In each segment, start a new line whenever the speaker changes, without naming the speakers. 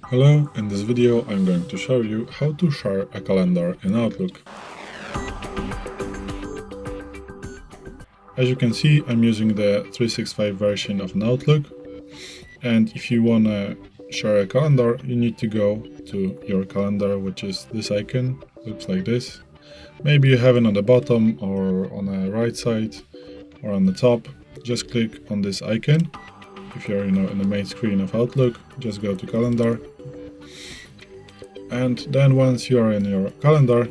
Hello, in this video I'm going to show you how to share a calendar in Outlook. As you can see, I'm using the 365 version of an Outlook, and if you want to share a calendar, you need to go to your calendar, which is this icon, looks like this. Maybe you have it on the bottom or on the right side or on the top. Just click on this icon. If you're in the main screen of Outlook, just go to calendar. And then once you are in your calendar,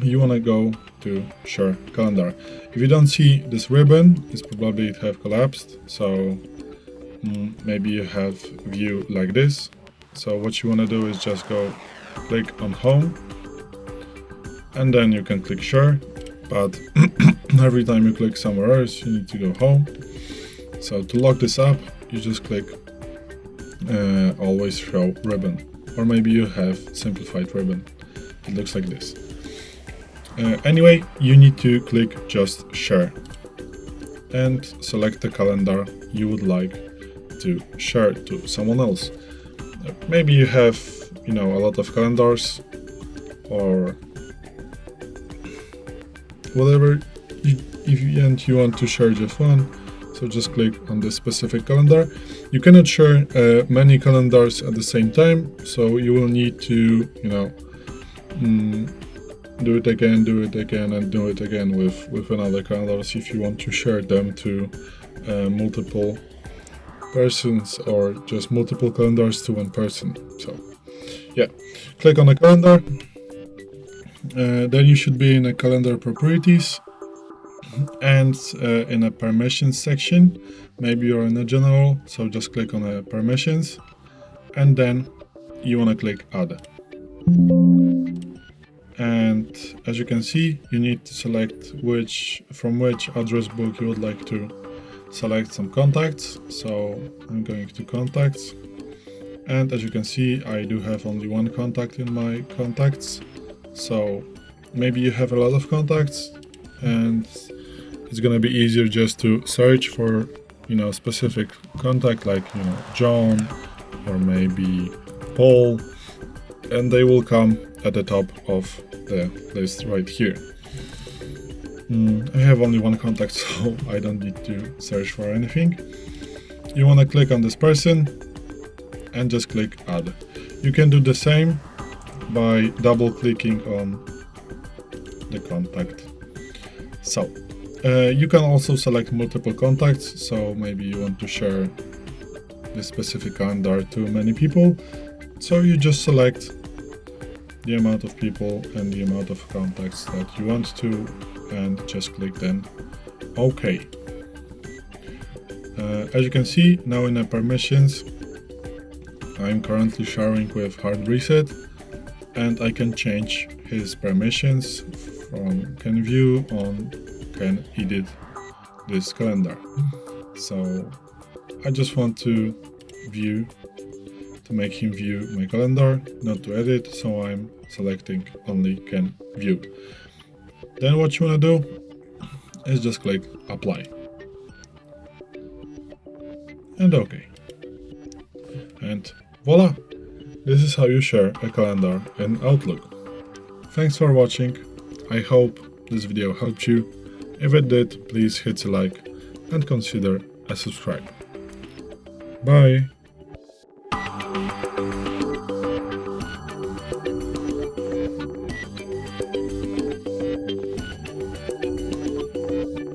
you want to go to share calendar. If you don't see this ribbon, it's probably it have collapsed. So maybe you have view like this. So what you want to do is just go click on home, and then you can click share. But every time you click somewhere else, you need to go home. So to lock this up, you just click always show ribbon, or maybe you have simplified ribbon. It looks like this. Anyway, you need to click just share and select the calendar you would like to share to someone else. Maybe you have a lot of calendars or whatever, and you want to share just one. So just click on this specific calendar. You cannot share many calendars at the same time, so you will need to do it again, and do it again with another calendars if you want to share them to multiple persons, or just multiple calendars to one person. So yeah, click on the calendar. Then you should be in a calendar properties, and in a permissions section. Maybe you're in a general, so just click on the permissions, and then you want to click add. And as you can see, you need to select from which address book you would like to select some contacts. So I'm going to contacts, and as you can see, I do have only one contact in my contacts. So maybe you have a lot of contacts, and it's gonna be easier just to search for specific contact, like John or maybe Paul, and they will come at the top of the list right here. I have only one contact, so I don't need to search for anything. You want to click on this person and just click add. You can do the same by double clicking on the contact. So you can also select multiple contacts, so maybe you want to share this specific calendar to many people, so you just select the amount of people and the amount of contacts that you want to, and just click then OK. As you can see, now in the permissions, I'm currently sharing with HardReset, and I can change his permissions from can view on can edit this calendar. So I just want to make him view my calendar, not to edit, so I'm selecting only can view. Then what you want to do is just click apply and OK. And voila! This is how you share a calendar in Outlook. Thanks for watching. I hope this video helped you. If it did, please hit a like and consider a subscribe. Bye!